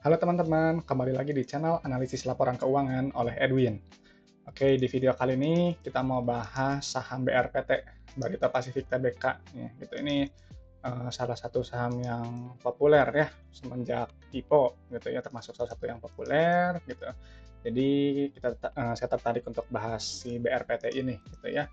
Halo teman-teman, kembali lagi di channel analisis laporan keuangan oleh Edwin. Oke, di video kali ini kita mau bahas saham BRPT, Barita Pasifik Tbk. Ya, gitu. Ini salah satu saham yang populer ya semenjak IPO gitu ya, termasuk salah satu yang populer gitu. Jadi saya tertarik untuk bahas si BRPT ini gitu ya.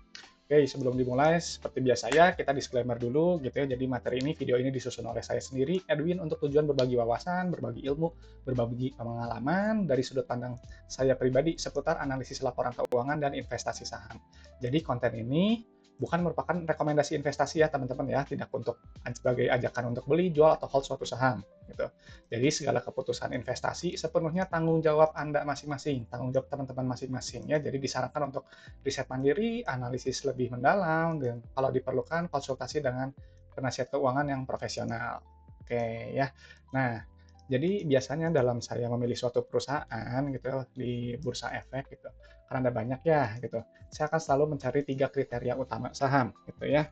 Oke, sebelum dimulai, seperti biasa ya, kita disclaimer dulu gitu ya. Jadi materi ini, video ini disusun oleh saya sendiri, Edwin, untuk tujuan berbagi wawasan, berbagi ilmu, berbagi pengalaman dari sudut pandang saya pribadi seputar analisis laporan keuangan dan investasi saham. Jadi konten ini bukan merupakan rekomendasi investasi ya teman-teman ya, tidak untuk sebagai ajakan untuk beli, jual, atau hold suatu saham gitu. Jadi segala keputusan investasi sepenuhnya tanggung jawab Anda masing-masing, tanggung jawab teman-teman masing-masing ya. Jadi disarankan untuk riset mandiri, analisis lebih mendalam, dan kalau diperlukan konsultasi dengan penasihat keuangan yang profesional. Oke ya. Nah, jadi biasanya dalam saya memilih suatu perusahaan gitu di bursa efek gitu, karena ada banyak ya gitu, saya akan selalu mencari 3 kriteria utama saham gitu ya.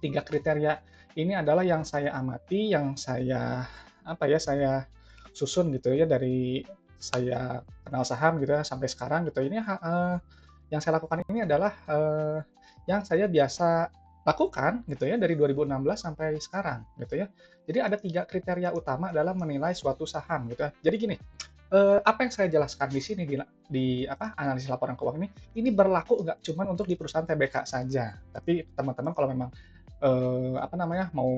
3 kriteria ini adalah yang saya amati, yang saya saya susun gitu ya dari saya kenal saham gitu ya sampai sekarang gitu. Yang saya lakukan ini adalah, yang saya biasa lakukan gitu ya dari 2016 sampai sekarang gitu ya. Jadi ada 3 kriteria utama dalam menilai suatu saham gitu ya. Jadi gini, apa yang saya jelaskan di sini analisis laporan keuangan ini berlaku nggak cuma untuk di perusahaan TBK saja, tapi teman-teman kalau memang, mau,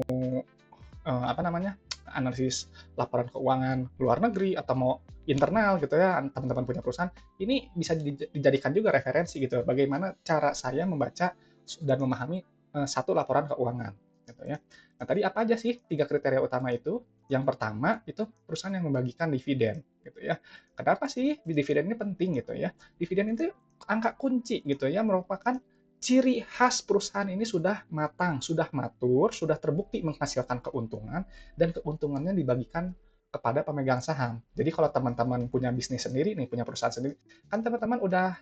analisis laporan keuangan luar negeri atau mau internal gitu ya, teman-teman punya perusahaan, ini bisa dijadikan juga referensi gitu, bagaimana cara saya membaca dan memahami, satu laporan keuangan, gitu ya. Nah, tadi apa aja sih 3 kriteria utama itu? Yang pertama, itu perusahaan yang membagikan dividen, gitu ya. Kenapa sih dividen ini penting gitu ya? Dividen itu angka kunci gitu ya, merupakan ciri khas perusahaan ini sudah matang, sudah matur, sudah terbukti menghasilkan keuntungan, dan keuntungannya dibagikan kepada pemegang saham. Jadi kalau teman-teman punya bisnis sendiri nih, punya perusahaan sendiri, kan teman-teman udah,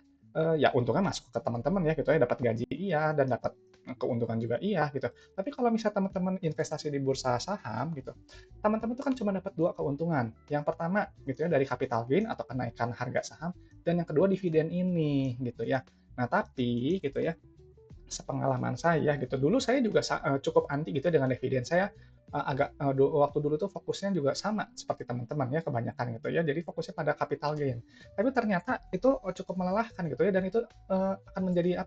ya untungnya masuk ke teman-teman ya gitu ya, dapat gaji iya, dan dapat keuntungan juga iya gitu. Tapi kalau misal teman-teman investasi di bursa saham gitu, teman-teman itu kan cuma dapat 2 keuntungan. Yang pertama gitu ya dari capital gain atau kenaikan harga saham, dan yang kedua dividen ini gitu ya. Nah tapi gitu ya, sepengalaman saya gitu, dulu saya juga cukup anti gitu dengan dividen. Saya, agak, waktu dulu tuh fokusnya juga sama seperti teman-teman ya kebanyakan gitu ya, jadi fokusnya pada capital gain. Tapi ternyata itu, cukup melelahkan gitu ya, dan itu, akan menjadi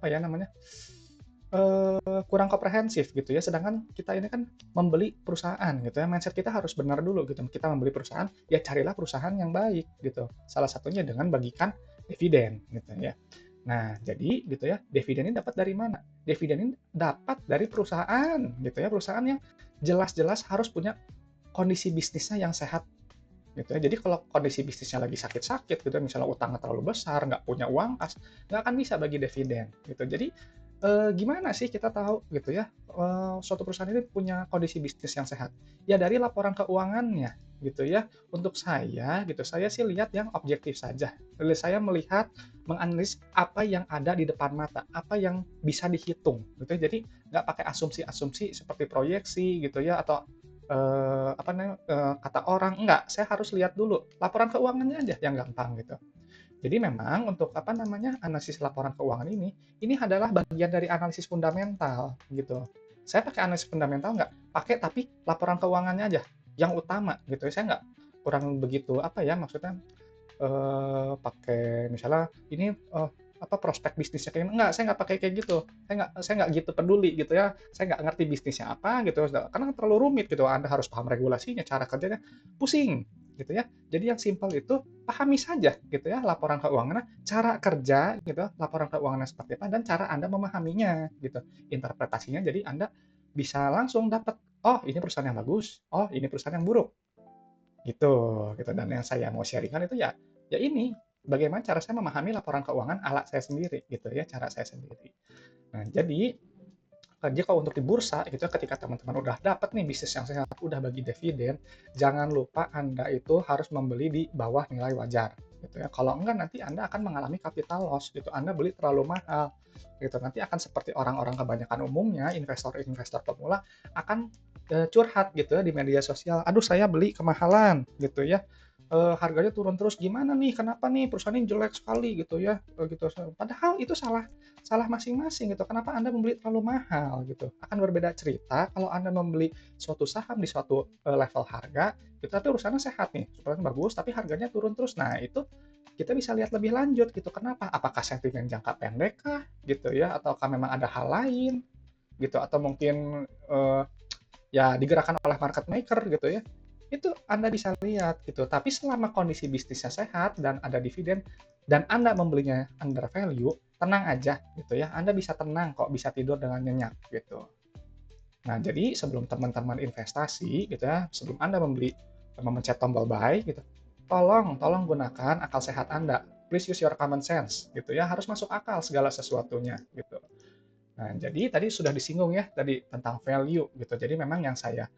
kurang komprehensif gitu ya, sedangkan kita ini kan membeli perusahaan gitu ya, mindset kita harus benar dulu gitu. Kita membeli perusahaan, ya carilah perusahaan yang baik gitu. Salah satunya dengan bagikan dividen gitu ya. Nah, jadi gitu ya, dividen ini dapat dari mana? Dividen ini dapat dari perusahaan gitu ya, perusahaan yang jelas-jelas harus punya kondisi bisnisnya yang sehat gitu ya. Jadi kalau kondisi bisnisnya lagi sakit-sakit gitu ya, misalnya utangnya terlalu besar, nggak punya uang kas, nggak akan bisa bagi dividen gitu. Jadi, gimana sih kita tahu gitu ya, suatu perusahaan ini punya kondisi bisnis yang sehat? Ya dari laporan keuangannya gitu ya. Untuk saya gitu, saya sih lihat yang objektif saja. Saya melihat, menganalisis apa yang ada di depan mata, apa yang bisa dihitung gitu ya. Jadi nggak pakai asumsi-asumsi seperti proyeksi gitu ya, atau kata orang, enggak, saya harus lihat dulu laporan keuangannya aja yang gampang gitu. Jadi memang untuk analisis laporan keuangan ini adalah bagian dari analisis fundamental gitu. Saya pakai analisis fundamental nggak, pakai tapi laporan keuangannya aja yang utama gitu. Saya nggak kurang begitu maksudnya pakai misalnya ini, prospek bisnisnya kayak enggak, saya nggak pakai kayak gitu. Saya nggak gitu peduli gitu ya, saya nggak ngerti bisnisnya apa gitu, karena terlalu rumit gitu, Anda harus paham regulasinya, cara kerjanya, pusing gitu ya. Jadi yang simpel itu, pahami saja gitu ya laporan keuangannya, cara kerja gitu, laporan keuangannya seperti apa, dan cara Anda memahaminya gitu. Interpretasinya jadi Anda bisa langsung dapat, "Oh ini perusahaan yang bagus, oh ini perusahaan yang buruk." Gitu, gitu. Dan yang saya mau sharing-kan itu ya ini, bagaimana cara saya memahami laporan keuangan ala saya sendiri gitu ya, cara saya sendiri. Nah, jadi jika untuk di bursa gitu ya, ketika teman-teman udah dapat nih bisnis yang sehat, udah bagi dividen, jangan lupa Anda itu harus membeli di bawah nilai wajar gitu ya. Kalau enggak nanti Anda akan mengalami capital loss gitu, Anda beli terlalu mahal gitu. Nanti akan seperti orang-orang kebanyakan umumnya, investor-investor pemula akan, curhat gitu ya di media sosial, "Aduh saya beli kemahalan," gitu ya. harganya turun terus, gimana nih, kenapa nih perusahaan ini jelek sekali gitu ya, gitu. Padahal itu salah salah masing-masing gitu, kenapa Anda membeli terlalu mahal gitu. Akan berbeda cerita kalau Anda membeli suatu saham di suatu, level harga, itu tapi perusahaannya sehat nih, perusahaan bagus tapi harganya turun terus. Nah itu kita bisa lihat lebih lanjut gitu, kenapa? Apakah sentimen jangka pendek kah gitu ya, ataukah memang ada hal lain gitu, atau mungkin, ya digerakkan oleh market maker gitu ya, itu Anda bisa lihat gitu. Tapi selama kondisi bisnisnya sehat dan ada dividen dan Anda membelinya under value, tenang aja gitu ya. Anda bisa tenang kok, bisa tidur dengan nyenyak gitu. Nah, jadi sebelum teman-teman investasi gitu ya, sebelum Anda membeli, memencet tombol buy gitu, tolong tolong gunakan akal sehat Anda. Please use your common sense gitu ya, harus masuk akal segala sesuatunya gitu. Nah, jadi tadi sudah disinggung ya tadi tentang value gitu. Jadi memang yang saya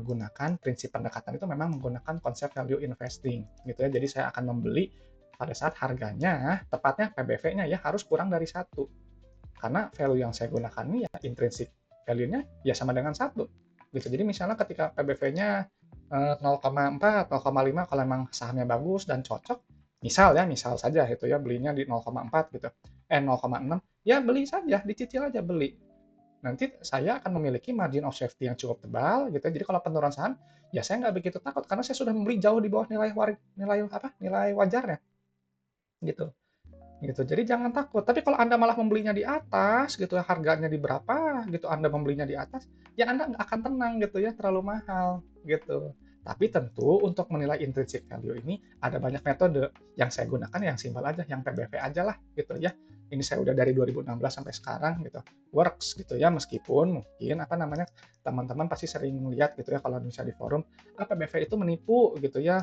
gunakan prinsip pendekatan itu memang menggunakan konsep value investing gitu ya. Jadi saya akan membeli pada saat harganya, tepatnya PBV-nya ya harus kurang dari satu. Karena value yang saya gunakan ini ya intrinsic value-nya ya sama dengan satu gitu. Jadi misalnya ketika PBV-nya 0,4, 0,5 kalau memang sahamnya bagus dan cocok, misal ya, misal saja itu ya belinya di 0,4 gitu, 0,6, ya beli saja, dicicil aja beli. Nanti saya akan memiliki margin of safety yang cukup tebal gitu ya. Jadi kalau penurunan saham, ya saya nggak begitu takut karena saya sudah membeli jauh di bawah nilai wajarnya gitu. Gitu. Jadi jangan takut. Tapi kalau Anda malah membelinya di atas gitu ya, harganya di berapa gitu, Anda membelinya di atas, ya Anda nggak akan tenang gitu ya, terlalu mahal gitu. Tapi tentu untuk menilai intrinsic value ini ada banyak metode. Yang saya gunakan yang simpel aja, yang PBV aja lah gitu ya. Ini saya udah dari 2016 sampai sekarang gitu. Works gitu ya, meskipun mungkin apa namanya, teman-teman pasti sering lihat gitu ya kalau misalnya di forum, PBV itu menipu gitu ya,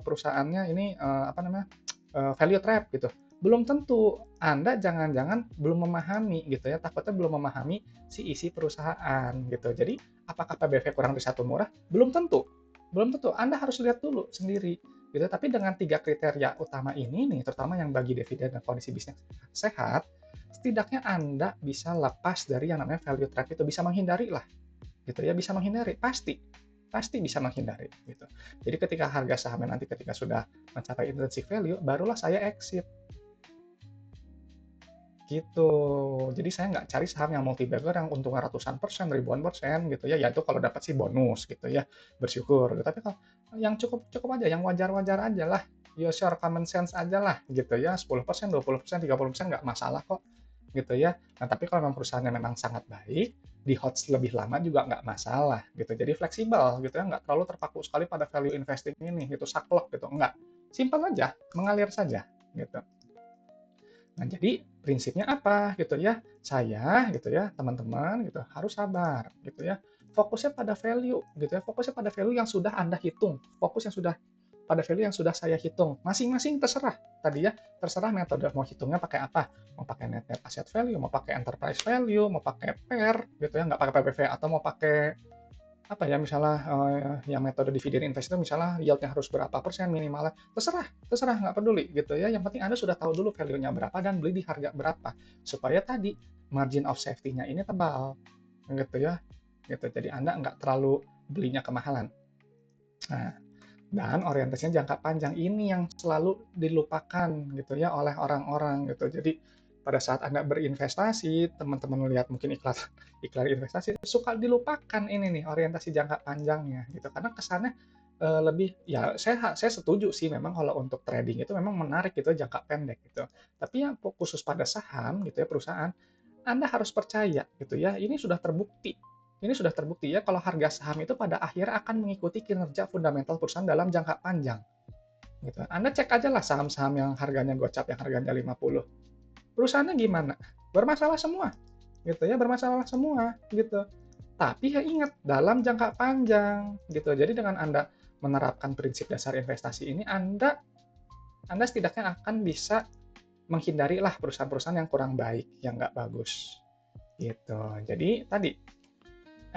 perusahaannya ini, apa namanya, value trap gitu. Belum tentu, Anda jangan-jangan belum memahami gitu ya, takutnya belum memahami si isi perusahaan gitu. Jadi, apakah PBV kurang dari satu murah? Belum tentu, belum tentu. Anda harus lihat dulu sendiri gitu. Tapi dengan 3 kriteria utama ini nih, terutama yang bagi dividen dan kondisi bisnis sehat, setidaknya Anda bisa lepas dari yang namanya value trap itu, bisa menghindari lah gitu ya, bisa menghindari, pasti pasti bisa menghindari gitu. Jadi ketika harga sahamnya nanti ketika sudah mencapai intrinsic value, barulah saya exit gitu. Jadi saya nggak cari saham yang multi bagger yang untungnya ratusan persen, ribuan persen gitu ya. Ya itu kalau dapat sih bonus gitu ya, bersyukur. Tapi kalau yang cukup aja, yang wajar-wajar aja lah. Use your common sense aja lah gitu ya. 10%, 20%, 30% nggak masalah kok gitu ya. Nah tapi kalau memang perusahaannya memang sangat baik, di hold lebih lama juga nggak masalah gitu. Jadi fleksibel gitu ya, nggak terlalu terpaku sekali pada value investing ini gitu, saklek gitu, enggak. Simpel aja, mengalir saja gitu. Nah, jadi prinsipnya apa gitu ya? Saya gitu ya, teman-teman gitu harus sabar gitu ya. Fokusnya pada value gitu ya. Fokusnya pada value yang sudah Anda hitung. Fokus yang sudah pada value yang sudah saya hitung. Masing-masing terserah. Tadi ya, terserah metode mau hitungnya pakai apa. Mau pakai net net asset value, mau pakai enterprise value, mau pakai PER gitu ya, nggak pakai PPV atau mau pakai apa ya, misalnya, yang metode dividen invest itu misalnya yield-nya harus berapa persen minimalnya, terserah terserah, nggak peduli gitu ya, yang penting Anda sudah tahu dulu value-nya berapa dan beli di harga berapa, supaya tadi margin of safety-nya ini tebal, gitu ya, gitu. Jadi Anda nggak terlalu belinya kemahalan. Nah, dan orientasinya jangka panjang ini yang selalu dilupakan gitu ya oleh orang-orang gitu. Jadi pada saat Anda berinvestasi, teman-teman melihat mungkin iklan iklan investasi suka dilupakan ini nih orientasi jangka panjangnya gitu. Karena kesannya lebih ya saya setuju sih memang kalau untuk trading itu memang menarik gitu jangka pendek gitu. Tapi yang khusus pada saham gitu ya perusahaan, Anda harus percaya gitu ya. Ini sudah terbukti ya kalau harga saham itu pada akhirnya akan mengikuti kinerja fundamental perusahaan dalam jangka panjang. Gitu. Anda cek aja lah saham-saham yang harganya gocap, yang harganya 50. Perusahaannya gimana? Bermasalah semua. Gitu ya, bermasalah semua gitu. Tapi ya ingat dalam jangka panjang gitu. Jadi dengan Anda menerapkan prinsip dasar investasi ini, Anda setidaknya akan bisa menghindari lah perusahaan-perusahaan yang kurang baik, yang nggak bagus gitu. Jadi tadi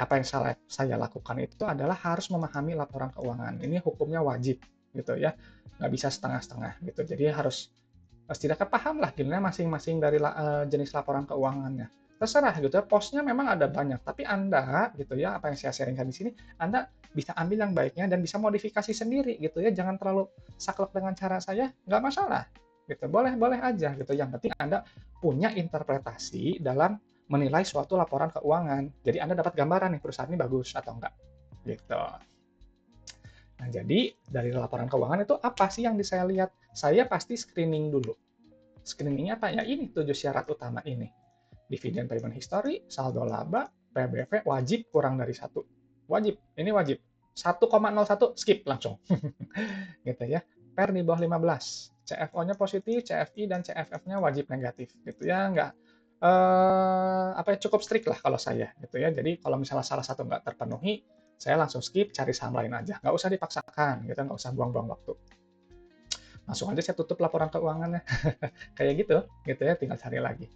apa yang saya lakukan itu adalah harus memahami laporan keuangan. Ini hukumnya wajib gitu ya, nggak bisa setengah-setengah gitu. Jadi harus setidaknya paham lah gimana masing-masing dari jenis laporan keuangannya. terserah gitu ya, posnya memang ada banyak, tapi Anda gitu ya, apa yang saya sharingkan di sini, Anda bisa ambil yang baiknya dan bisa modifikasi sendiri gitu ya, jangan terlalu saklek dengan cara saya, nggak masalah gitu, boleh-boleh aja gitu, yang penting Anda punya interpretasi dalam menilai suatu laporan keuangan. Jadi Anda dapat gambaran nih perusahaan ini bagus atau enggak, gitu. Nah, jadi dari laporan keuangan itu apa sih yang saya lihat? Saya pasti screening dulu. Screeningnya apa? Ya ini 7 syarat utama ini. Dividend payment history, saldo laba, PBV wajib kurang dari 1. Wajib, ini wajib. 1,01 skip langsung. Gitu ya. PER di bawah 15. CFO-nya positif, CFI dan CFF-nya wajib negatif. Gitu ya, nggak apa ya, cukup strict lah kalau saya gitu ya. Jadi kalau misalnya salah satu nggak terpenuhi, saya langsung skip, cari saham lain aja. Nggak usah dipaksakan, gitu, nggak usah buang-buang waktu. Langsung aja saya tutup laporan keuangannya. Kayak gitu ya, tinggal cari lagi.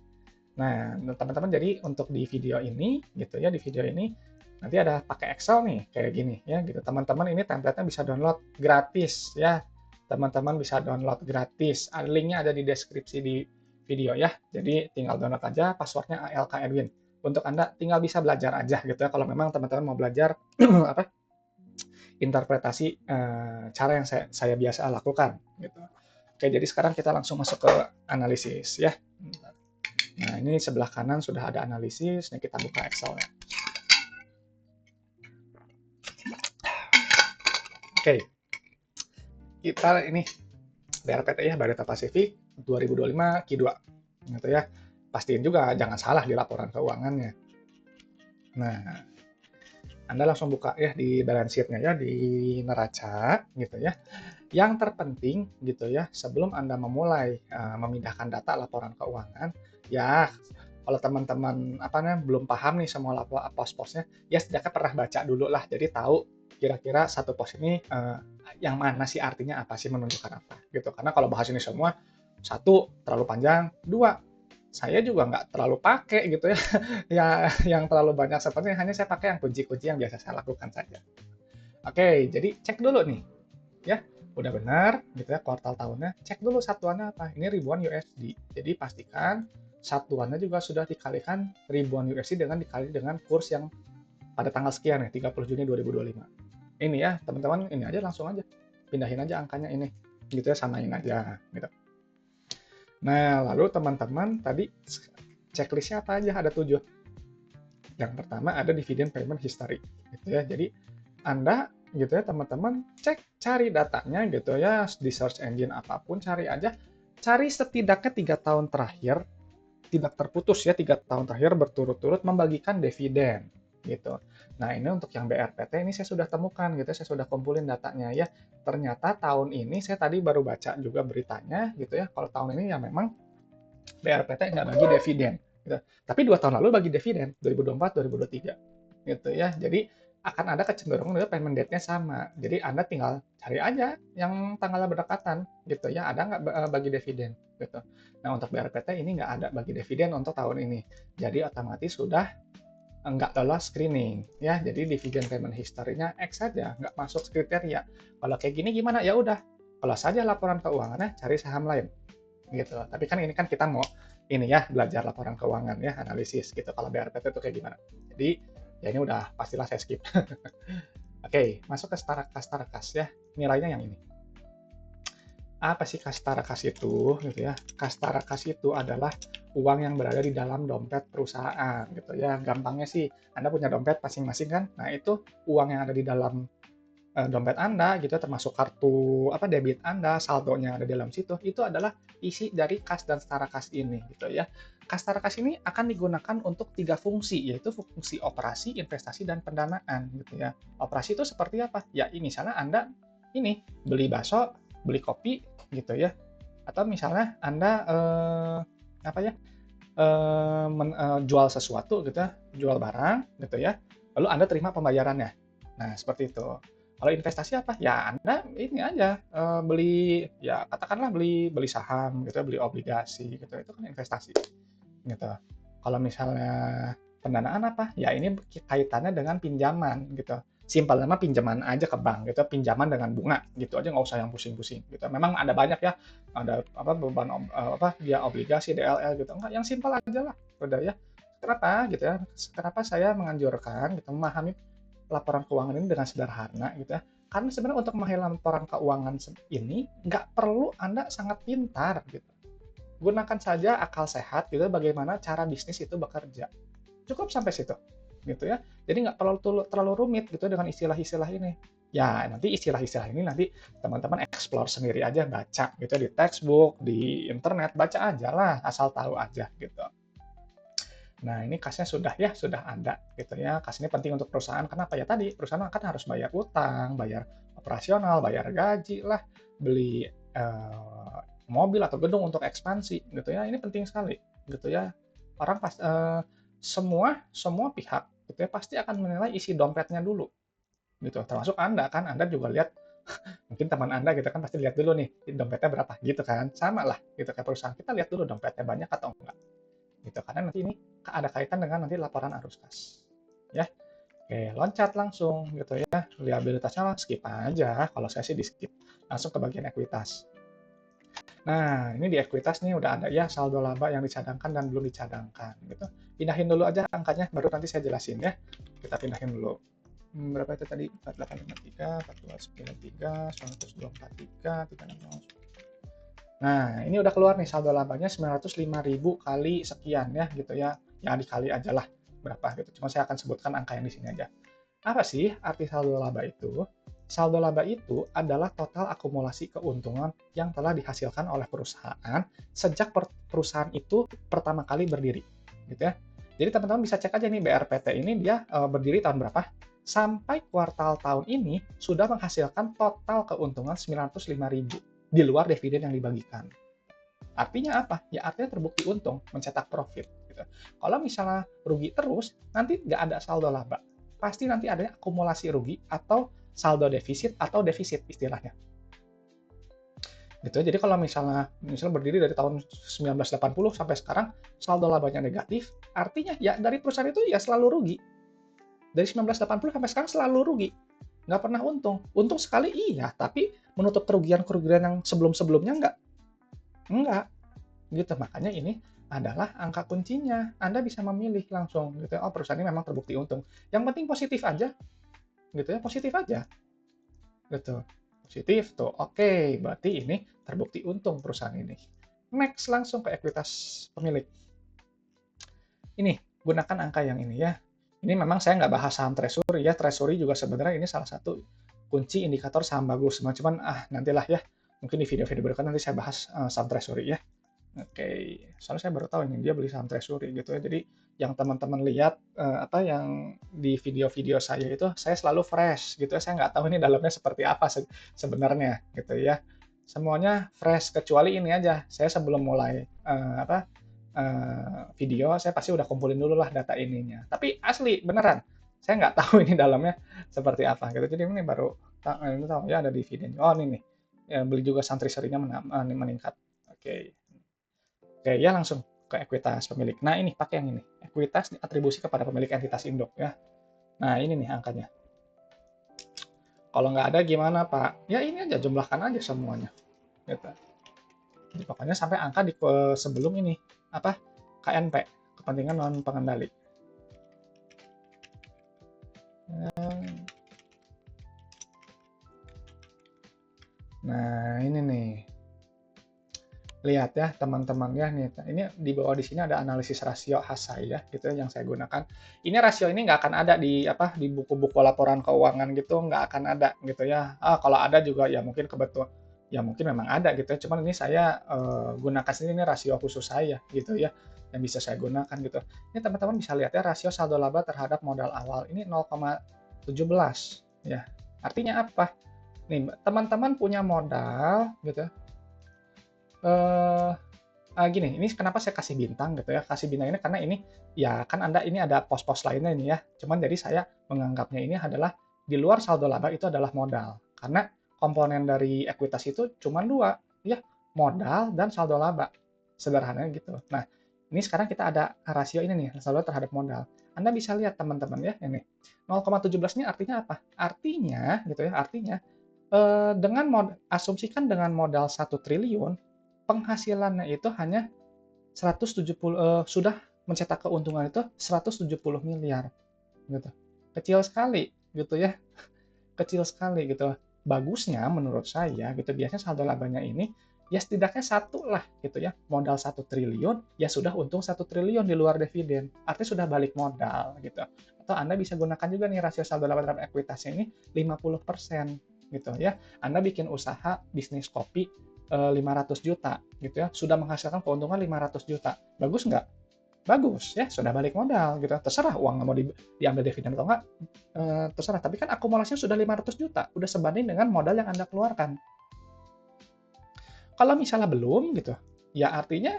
Nah, teman-teman jadi untuk di video ini, gitu ya, di video ini nanti ada pakai Excel nih, kayak gini ya, gitu. Teman-teman ini template-nya bisa download gratis ya. Teman-teman bisa download gratis. Linknya ada di deskripsi di video ya. Jadi tinggal download aja, passwordnya ALK Edwin. Untuk Anda tinggal bisa belajar aja gitu ya. Kalau memang teman-teman mau belajar apa interpretasi cara yang saya biasa lakukan gitu. Oke, jadi sekarang kita langsung masuk ke analisis ya. Nah, ini sebelah kanan sudah ada analisis. Nih kita buka Excel-nya. Oke, kita ini BRPT ya, Barita Pasifik 2025 Q2 gitu ya. Pastiin juga jangan salah di laporan keuangannya. Nah, Anda langsung buka ya di balance sheet-nya ya, di neraca gitu ya. Yang terpenting gitu ya, sebelum Anda memulai memindahkan data laporan keuangan, ya kalau teman-teman belum paham nih semua pos-posnya, ya setidaknya pernah baca dulu lah, jadi tahu kira-kira satu pos ini yang mana sih artinya apa sih, menunjukkan apa gitu. Karena kalau bahas ini semua, satu terlalu panjang, dua saya juga nggak terlalu pakai gitu ya, ya yang terlalu banyak seperti hanya saya pakai yang kunci-kunci yang biasa saya lakukan saja. Oke, jadi cek dulu nih ya, udah benar gitu ya kuartal tahunnya, cek dulu satuannya apa, ini ribuan USD. Jadi pastikan satuannya juga sudah dikalikan ribuan USD dengan dikali dengan kurs yang pada tanggal sekian nih, 30 Juni 2025. Ini ya, teman-teman, ini aja langsung aja. Pindahin aja angkanya ini. Gitu ya, samain aja gitu. Nah, lalu teman-teman tadi checklistnya apa aja? Ada 7. Yang pertama ada dividend payment history gitu ya. Jadi Anda gitu ya teman-teman cek, cari datanya gitu ya di search engine apapun, cari aja, cari setidaknya 3 tahun terakhir tidak terputus ya, 3 tahun terakhir berturut-turut membagikan dividen gitu. Nah, ini untuk yang BRPT ini saya sudah temukan gitu, saya sudah kumpulin datanya ya. Ternyata tahun ini saya tadi baru baca juga beritanya gitu ya, kalau tahun ini ya memang BRPT nggak bagi dividen gitu. Tapi 2 tahun lalu bagi dividen 2024 2023 gitu ya. Jadi akan ada kecenderungan juga payment date-nya sama. Jadi Anda tinggal cari aja yang tanggalnya berdekatan gitu ya, ada nggak bagi dividen gitu. Nah, untuk BRPT ini nggak ada bagi dividen untuk tahun ini. Jadi otomatis sudah nggak lolos screening ya. Jadi dividen payment history-nya X saja, nggak masuk kriteria. Kalau kayak gini gimana? Ya udah, kalau saja laporan keuangannya cari saham lain gitu. Tapi kan ini kan kita mau ini ya belajar laporan keuangan ya, analisis gitu. Kalau BRPT itu kayak gimana? Jadi ya ini udah pastilah saya skip. Oke, masuk ke kastara kas ya. Nilainya yang ini. Apa sih kastara kas itu gitu ya? Kastara kas itu adalah uang yang berada di dalam dompet perusahaan gitu ya. Gampangnya sih Anda punya dompet masing-masing kan. Nah, itu uang yang ada di dalam dompet Anda gitu, termasuk kartu debit Anda, saldonya ada di dalam situ, itu adalah isi dari kas dan setara kas ini gitu ya. Kas setara kas ini akan digunakan untuk 3 fungsi, yaitu fungsi operasi, investasi, dan pendanaan gitu ya. Operasi itu seperti apa? Ya misalnya Anda ini beli bakso, beli kopi gitu ya. Atau misalnya Anda jual sesuatu gitu ya, jual barang gitu ya. Lalu Anda terima pembayarannya. Nah, seperti itu. Kalau investasi apa? Ya Anda ini aja, beli ya katakanlah beli saham gitu ya, beli obligasi gitu, itu kan investasi, gitu. Kalau misalnya pendanaan apa? Ya ini kaitannya dengan pinjaman gitu. Simpelnya mah pinjaman aja ke bank gitu, pinjaman dengan bunga gitu aja, nggak usah yang pusing-pusing gitu. Memang ada banyak ya, ada beban via obligasi, DLL gitu, enggak yang simpel aja lah, udah ya. Kenapa gitu ya, kenapa saya menganjurkan gitu memahami laporan keuangan ini dengan sederhana gitu ya, karena sebenarnya untuk memahami laporan keuangan ini nggak perlu Anda sangat pintar gitu. Gunakan saja akal sehat gitu bagaimana cara bisnis itu bekerja. Cukup sampai situ, gitu ya. Jadi nggak terlalu rumit gitu dengan istilah-istilah ini. Ya, nanti istilah-istilah ini nanti teman-teman explore sendiri aja, baca gitu di textbook, di internet, baca aja lah, asal tahu aja gitu. Nah, ini kasnya sudah ya, sudah ada gitu ya. Kas ini penting untuk perusahaan, kenapa? Ya tadi, perusahaan kan harus bayar utang, bayar operasional, bayar gaji lah, beli mobil atau gedung untuk ekspansi gitu ya. Ini penting sekali gitu ya. Orang semua semua pihak gitu ya pasti akan menilai isi dompetnya dulu gitu. Termasuk Anda kan, Anda juga lihat mungkin teman Anda gitu kan pasti lihat dulu nih dompetnya berapa gitu kan. Sama lah gitu kayak perusahaan kita lihat dulu dompetnya banyak atau enggak gitu. Karena nanti ini ada kaitan dengan nanti laporan arus kas. Ya. Oke, loncat langsung gitu ya. Liabilitasnya skip aja. Kalau saya sih di skip. Langsung ke bagian ekuitas. Nah, ini di ekuitas nih udah ada ya saldo laba yang dicadangkan dan belum dicadangkan gitu. Pindahin dulu aja angkanya, baru nanti saya jelasin ya. Kita pindahin dulu. Berapa itu tadi? 4853, 4293, 10243, 360. Nah, ini udah keluar nih saldo labanya 905.000 kali sekian ya gitu ya. Ya dikali aja lah berapa gitu. Cuma saya akan sebutkan angka yang di sini aja. Apa sih arti saldo laba itu? Saldo laba itu adalah total akumulasi keuntungan yang telah dihasilkan oleh perusahaan sejak perusahaan itu pertama kali berdiri, gitu ya. Jadi teman-teman bisa cek aja nih BRPT ini dia berdiri tahun berapa? Sampai kuartal tahun ini sudah menghasilkan total keuntungan 905.000 di luar dividen yang dibagikan. Artinya apa? Ya artinya terbukti untung, mencetak profit. Gitu. Kalau misalnya rugi terus, nanti nggak ada saldo laba. Pasti nanti adanya akumulasi rugi atau saldo defisit atau defisit istilahnya. Gitu. Jadi kalau misalnya berdiri dari tahun 1980 sampai sekarang saldo labanya negatif, artinya ya dari perusahaan itu ya selalu rugi. Dari 1980 sampai sekarang selalu rugi. Nggak pernah untung. Untung sekali iya, tapi menutup kerugian-kerugian yang sebelum-sebelumnya enggak. Gitu. Makanya ini adalah angka kuncinya. Anda bisa memilih langsung gitu. Oh, perusahaan ini memang terbukti untung. Yang penting positif aja. Gitu ya, positif aja. Gitu. Positif tuh. Oke, berarti ini terbukti untung perusahaan ini. Next langsung ke ekuitas pemilik. Ini gunakan angka yang ini ya. Ini memang saya nggak bahas saham treasury ya. Treasury juga sebenarnya ini salah satu kunci indikator saham bagus. Cuman nantilah ya. Mungkin di video-video berikutnya nanti saya bahas saham treasury ya. Oke, soalnya saya baru tahu ini dia beli saham treasury gitu ya. Jadi yang teman-teman lihat yang di video-video saya itu saya selalu fresh gitu ya. Saya nggak tahu ini dalamnya seperti apa sebenarnya gitu ya. Semuanya fresh kecuali ini aja. Saya sebelum mulai video saya pasti udah kumpulin dulu lah data ininya. Tapi asli beneran saya nggak tahu ini dalamnya seperti apa gitu. Jadi ini baru tahu ya ada dividen. Oh ini nih ya, beli juga saham treasury-nya meningkat. Oke. Oke, ya langsung ke ekuitas pemilik. Nah, ini pakai yang ini. Ekuitas diatribusi kepada pemilik entitas induk ya. Nah, ini nih angkanya. Kalau nggak ada gimana, Pak? Ya ini aja, jumlahkan aja semuanya. Gitu. Jadi pokoknya sampai angka di sebelum ini. KNP, kepentingan non pengendali. Nah, ini nih. Lihat ya teman-teman ya nih, ini di bawah di sini ada analisis rasio khas saya gitu ya, yang saya gunakan. Ini rasio ini nggak akan ada di di buku-buku laporan keuangan gitu, nggak akan ada gitu ya. Kalau ada juga ya mungkin kebetulan ya mungkin memang ada gitu ya. Cuman ini saya gunakan sini, ini rasio khusus saya gitu ya yang bisa saya gunakan gitu. Ini teman-teman bisa lihat ya rasio saldo laba terhadap modal awal ini 0,17 ya. Artinya apa? Nih teman-teman punya modal gitu ya. Gini, ini kenapa saya kasih bintang gitu ya, kasih bintang ini karena ini, ya kan Anda ini ada pos-pos lainnya ini ya, cuman jadi saya menganggapnya ini adalah di luar saldo laba itu adalah modal. Karena komponen dari ekuitas itu cuma 2, ya, modal dan saldo laba, sederhananya gitu. Nah, ini sekarang kita ada rasio ini nih, saldo terhadap modal. Anda bisa lihat teman-teman ya, ini, 0,17 ini artinya apa? Artinya gitu ya, artinya, asumsikan dengan modal 1 triliun, penghasilannya itu hanya 170 sudah mencetak keuntungan itu 170 miliar gitu. Kecil sekali gitu ya, kecil sekali gitu. Bagusnya menurut saya gitu, biasanya saldo labanya ini ya setidaknya satu lah gitu ya, modal 1 triliun, ya sudah untung 1 triliun di luar dividen, artinya sudah balik modal gitu. Atau Anda bisa gunakan juga nih rasio saldo laba terhadap ekuitasnya ini 50% gitu ya. Anda bikin usaha bisnis kopi 500 juta gitu ya, sudah menghasilkan keuntungan 500 juta. Bagus nggak? Bagus ya, sudah balik modal gitu. Terserah uang mau diambil dividen atau enggak, terserah. Tapi kan akumulasinya sudah 500 juta, udah sebanding dengan modal yang Anda keluarkan. Kalau misalnya belum gitu, ya artinya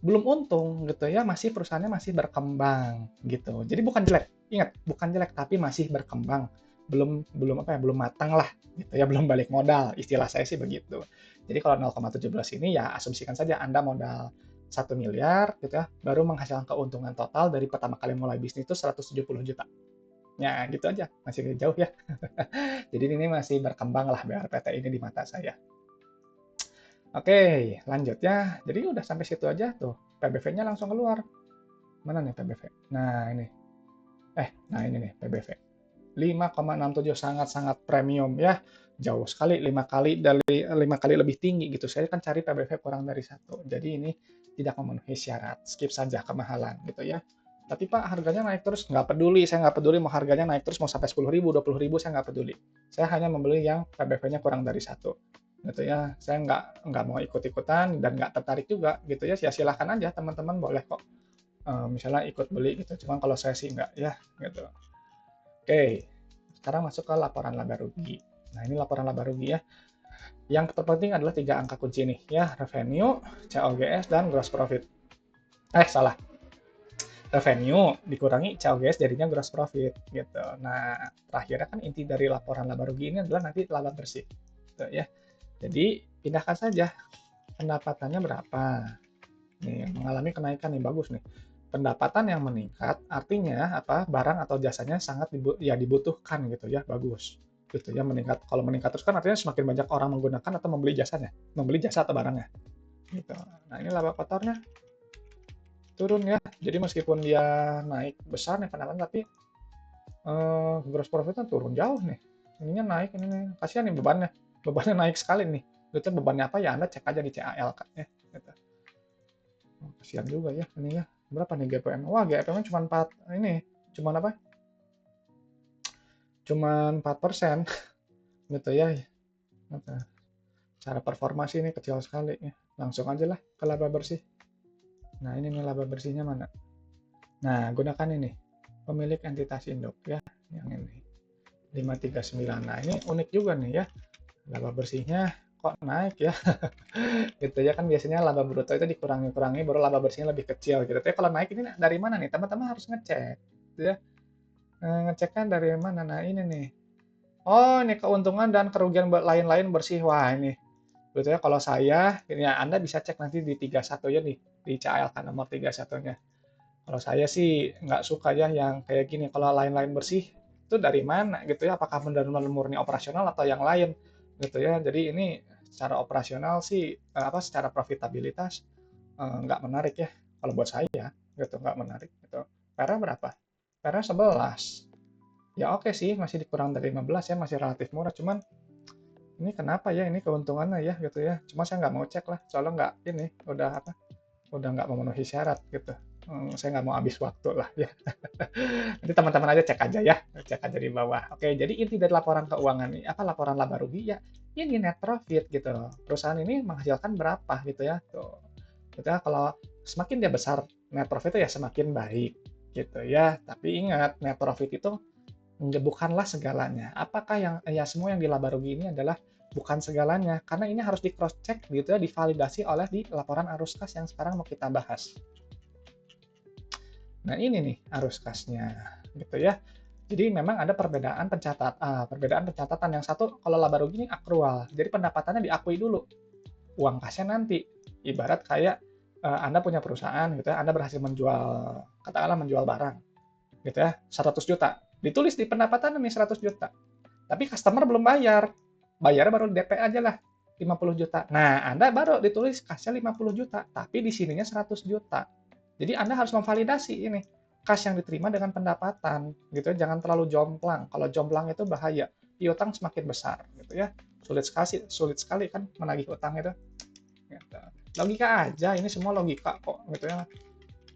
belum untung gitu ya, masih perusahaannya masih berkembang gitu. Jadi bukan jelek, ingat bukan jelek tapi masih berkembang. Belum belum apa ya, belum matang lah gitu ya, belum balik modal. Istilah saya sih begitu. Jadi kalau 0,17 ini ya asumsikan saja Anda modal 1 miliar gitu ya, baru menghasilkan keuntungan total dari pertama kali mulai bisnis itu 170 juta. Ya gitu aja, masih jauh ya. Jadi ini masih berkembang lah BRPT ini di mata saya. Oke, lanjut ya. Jadi udah sampai situ aja tuh. PBV-nya langsung keluar. Mana nih PBV? Nah, ini. Nah ini nih PBV. 5,67 sangat-sangat premium ya. Jauh sekali 5 kali lebih tinggi gitu. Saya kan cari PBV kurang dari 1. Jadi ini tidak memenuhi syarat. Skip saja kemahalan gitu ya. Tapi Pak harganya naik terus, nggak peduli, saya nggak peduli mau harganya naik terus mau sampai 10.000, 20.000, saya nggak peduli. Saya hanya membeli yang PBV-nya kurang dari 1 gitu ya. Saya nggak mau ikut-ikutan dan nggak tertarik juga gitu ya. Ya silahkan aja teman-teman boleh kok misalnya ikut beli gitu. Cuman kalau saya sih nggak ya gitu. Oke, sekarang masuk ke laporan laba rugi. Nah ini laporan laba rugi ya. Yang terpenting adalah 3 angka kunci nih ya, revenue, COGS, dan gross profit. Salah. Revenue dikurangi COGS jadinya gross profit gitu. Nah, terakhirnya kan inti dari laporan laba rugi ini adalah nanti laba bersih. Gitu ya. Jadi pindahkan saja pendapatannya berapa. Nih, mengalami kenaikan nih bagus nih. Pendapatan yang meningkat artinya apa? Barang atau jasanya sangat dibutuhkan gitu ya, bagus. Gitu ya, meningkat. Kalau meningkat terus kan artinya semakin banyak orang menggunakan atau membeli jasanya, membeli jasa atau barangnya. Gitu. Nah, ini laba kotornya turun ya. Jadi meskipun dia naik besar nih pendapatan tapi gross profitnya turun jauh nih. Ininya naik, ini nih. Kasihan nih bebannya. Bebannya naik sekali nih. Itu bebannya apa ya? Anda cek aja di CAL kan ya. Gitu. Kasihan juga ya ininya. Berapa nih GPM? Wah, GPM cuma 4 ini. Cuman apa? Cuman 4% gitu ya. Cara performa sih ini kecil sekali ya. Langsung aja lah ke laba bersih. Nah, ini nih laba bersihnya mana? Nah, gunakan ini. Pemilik entitas induk ya, yang ini. 539. Nah, ini unik juga nih ya. Laba bersihnya kok naik ya. Gitu ya kan biasanya laba bruto itu dikurangi-kurangi baru laba bersihnya lebih kecil gitu. Tapi kalau naik ini dari mana nih? Teman-teman harus ngecek. Gitu ya. Ngeceknya dari mana? Nah, ini nih. Oh, ini keuntungan dan kerugian lain-lain bersih. Wah, ini. Gitu ya, kalau saya, ini ya Anda bisa cek nanti di 31 ya nih, di CAL kan nomor 31-nya. Kalau saya sih nggak suka ya yang kayak gini. Kalau lain-lain bersih, itu dari mana gitu ya? Apakah benar-benar murni operasional atau yang lain gitu ya? Jadi ini secara operasional sih, secara profitabilitas nggak menarik ya. Kalau buat saya gitu nggak menarik gitu. PR berapa? PR 11. Ya oke sih, masih dikurang dari 15 ya, masih relatif murah. Cuman ini kenapa ya ini keuntungannya ya gitu ya. Cuma saya nggak mau cek lah, soalnya nggak ini udah nggak memenuhi syarat gitu. Saya nggak mau habis waktu lah ya. Nanti teman-teman aja cek aja ya, cek aja di bawah. Oke, jadi inti dari laporan keuangan ini apa laporan laba rugi ya ini net profit gitu. Perusahaan ini menghasilkan berapa gitu ya. Tuh. Gitu ya, kalau semakin dia besar net profit itu ya semakin baik gitu ya. Tapi ingat net profit itu bukanlah segalanya. Apakah yang ya semua yang dilaba rugi ini adalah bukan segalanya karena ini harus di cross check gitu ya, divalidasi oleh di laporan arus kas yang sekarang mau kita bahas. Nah, ini nih arus kasnya gitu ya. Jadi memang ada perbedaan pencatatan. Yang satu kalau laba rugi ini akrual. Jadi pendapatannya diakui dulu. Uang kasnya nanti. Ibarat kayak Anda punya perusahaan gitu ya, Anda berhasil katakanlah menjual barang gitu ya, 100 juta. Ditulis di pendapatan nih 100 juta. Tapi customer belum bayar. Bayar baru DP aja lah 50 juta. Nah, Anda baru ditulis kasnya 50 juta, tapi di sininya 100 juta. Jadi Anda harus memvalidasi ini, kas yang diterima dengan pendapatan, gitu ya. Jangan terlalu jomplang. Kalau jomplang itu bahaya, piutang semakin besar, gitu ya. Sulit sekali kan menagih utang itu. Gitu. Logika aja, ini semua logika kok, gitu ya.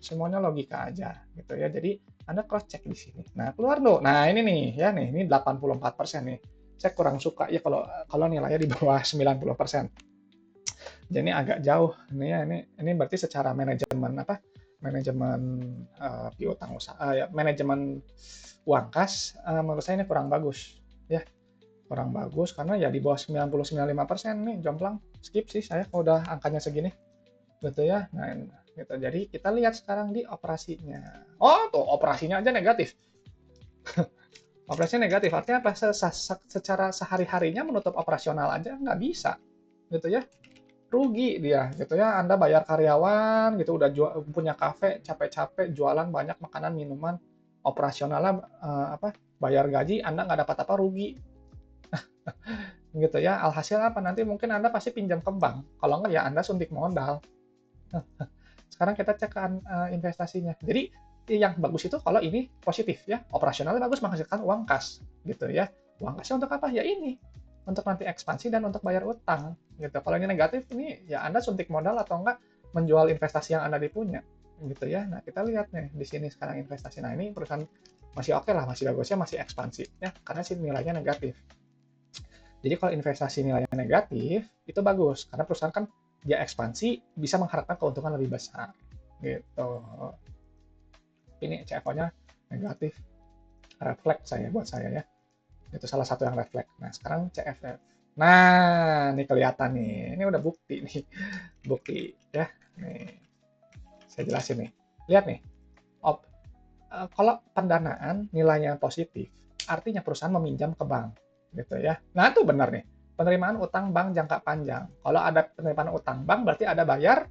Semuanya logika aja, gitu ya. Jadi Anda cross check di sini. Nah, keluar loh. Nah, ini nih, ya nih, ini 84% nih. Saya kurang suka ya kalau kalau nilainya di bawah 90%. Jadi ini agak jauh. Ini ya, ini berarti secara manajemen apa? Manajemen piutang usaha ya, manajemen uang kas menurut saya ini kurang bagus. Ya, kurang bagus karena ya di bawah 90-95% nih jomplang. Skip sih saya kalau udah angkanya segini. Gitu ya. Nah, gitu. Jadi kita lihat sekarang di operasinya. Oh, tuh operasinya aja negatif. Operasinya negatif artinya apa? Secara sehari-harinya menutup operasional aja nggak bisa. Gitu ya. Rugi dia gitu ya. Anda bayar karyawan gitu udah punya kafe capek-capek jualan banyak makanan minuman operasionalnya apa bayar gaji Anda nggak dapat apa rugi gitu ya. Alhasil apa nanti mungkin Anda pasti pinjam ke bank kalau nggak ya Anda suntik modal. Sekarang kita cek ke investasinya. Jadi yang bagus itu kalau ini positif ya, operasionalnya bagus menghasilkan uang kas gitu ya. Uang kasnya untuk apa? Ya ini, untuk nanti ekspansi dan untuk bayar utang gitu. Kalau ini negatif ini ya Anda suntik modal atau enggak menjual investasi yang Anda dipunya gitu ya. Nah, kita lihat nih di sini sekarang investasi. Nah, ini perusahaan masih oke lah, masih bagusnya masih ekspansi ya karena sih nilainya negatif. Jadi kalau investasi nilainya negatif, itu bagus. Karena perusahaan kan dia ekspansi, bisa mengharapkan keuntungan lebih besar. Gitu. Ini CFO-nya negatif. Refleks saya buat saya ya. Itu salah satu yang refleks. Nah, sekarang CFF. Nah, ini kelihatan nih. Ini udah bukti nih. Bukti ya. Nih, saya jelasin nih. Lihat nih. Op, kalau pendanaan nilainya positif, artinya perusahaan meminjam ke bank, gitu ya. Nah itu benar nih, penerimaan utang bank jangka panjang. Kalau ada penerimaan utang bank berarti ada bayar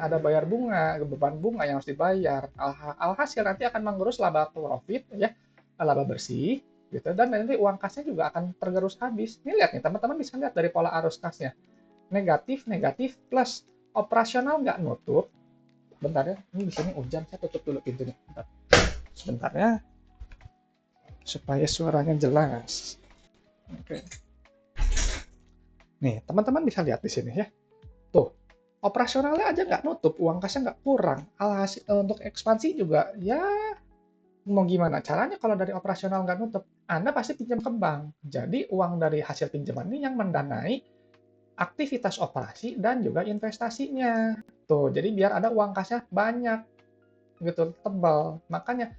ada bayar bunga, beban bunga yang harus dibayar. Alhasil nanti akan menggerus laba profit ya, laba bersih, gitu. Dan nanti uang kasnya juga akan tergerus habis. Ini lihat nih, teman-teman bisa lihat dari pola arus kasnya. Negatif, negatif, plus operasional nggak nutup, bentar ya, ini di sini hujan, saya tutup dulu pintunya. Bentar. Sebentar ya, supaya suaranya jelas. Oke. Nih, teman-teman bisa lihat di sini ya. Tuh, operasionalnya aja nggak nutup, uang kasnya nggak kurang. Alhasil untuk ekspansi juga, ya mau gimana caranya kalau dari operasional nggak nutup? Anda pasti pinjam ke bank. Jadi uang dari hasil pinjaman ini yang mendanai aktivitas operasi dan juga investasinya. Tuh, jadi biar ada uang kasnya banyak gitu, tebal. Makanya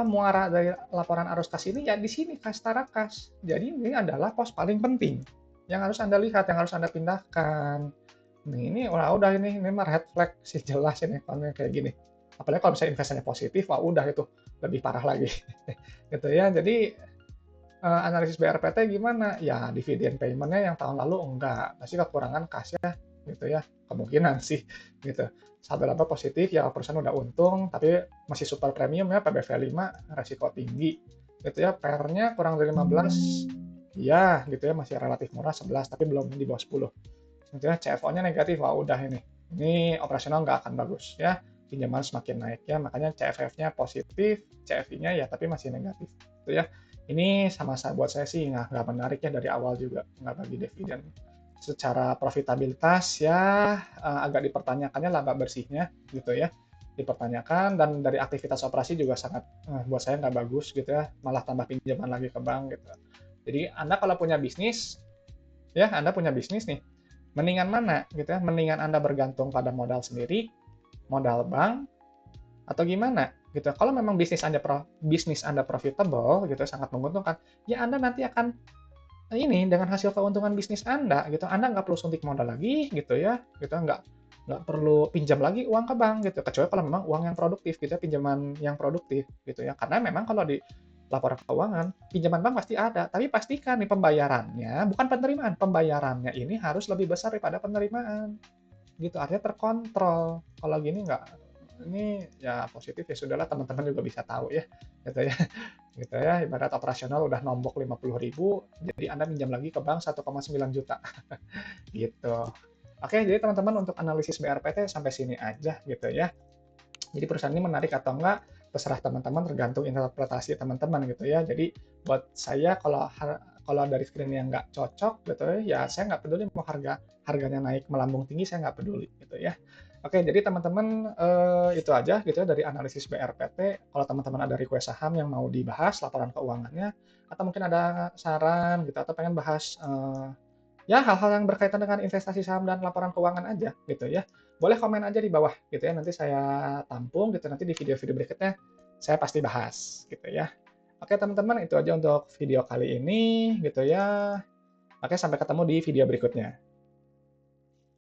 muara dari laporan arus kas ini ya di sini kas tarakas. Jadi ini adalah pos paling penting yang harus Anda lihat, yang harus Anda pindahkan. Nih ini udah ini mah red flag sih jelas ini kalau kayak gini. Apalagi kalau misalnya investasinya positif, wah udah itu lebih parah lagi. Gitu ya. Jadi analisis BRPT gimana? Ya dividen payment-nya yang tahun lalu enggak, pasti kekurangan kasnya gitu ya, kemungkinan sih gitu. Laba positif ya perusahaan udah untung, tapi masih super premium ya PBV 5, resiko tinggi gitu ya, PER-nya kurang dari 15, ya gitu ya masih relatif murah 11, tapi belum di bawah 10. Gitu ya, CFO-nya negatif, wah udah ini operasional nggak akan bagus ya, pinjaman semakin naik ya, makanya CFF-nya positif, CFI-nya ya tapi masih negatif gitu ya. Ini sama-sama buat saya sih nggak menarik ya dari awal juga, nggak bagi dividen. Secara profitabilitas ya agak dipertanyakannya laba bersihnya gitu ya, dipertanyakan dan dari aktivitas operasi juga sangat buat saya nggak bagus gitu ya, malah tambah pinjaman lagi ke bank gitu. Jadi Anda kalau punya bisnis, ya Anda punya bisnis nih, mendingan mana gitu ya, mendingan Anda bergantung pada modal sendiri, modal bank, atau gimana gitu. Kalau memang bisnis Anda profitable gitu sangat menguntungkan, ya Anda nanti akan ini dengan hasil keuntungan bisnis Anda gitu. Anda nggak perlu suntik modal lagi gitu ya, gitu nggak perlu pinjam lagi uang ke bank gitu. Kecuali kalau memang uang yang produktif gitu ya, pinjaman yang produktif gitu ya. Karena memang kalau di laporan keuangan, pinjaman bank pasti ada, tapi pastikan nih pembayarannya, bukan penerimaan, pembayarannya ini harus lebih besar daripada penerimaan gitu, artinya terkontrol. Kalau gini nggak, ini ya positif ya sudahlah teman-teman juga bisa tahu ya, gitu ya, gitu ya. Ibarat operasional udah nombok 50.000, jadi Anda minjam lagi ke bank 1,9 juta, gitu. Oke, jadi teman-teman untuk analisis BRPT sampai sini aja gitu ya. Jadi perusahaan ini menarik atau enggak, terserah teman-teman, tergantung interpretasi teman-teman gitu ya. Jadi buat saya kalau dari screen yang nggak cocok gitu ya, saya nggak peduli mau harganya naik melambung tinggi, saya nggak peduli gitu ya. Oke, jadi teman-teman, itu aja gitu ya dari analisis BRPT. Kalau teman-teman ada request saham yang mau dibahas laporan keuangannya, atau mungkin ada saran gitu, atau pengen bahas, ya hal-hal yang berkaitan dengan investasi saham dan laporan keuangan aja gitu ya. Boleh komen aja di bawah gitu ya, nanti saya tampung gitu, nanti di video-video berikutnya saya pasti bahas gitu ya. Oke teman-teman, itu aja untuk video kali ini gitu ya. Oke, sampai ketemu di video berikutnya.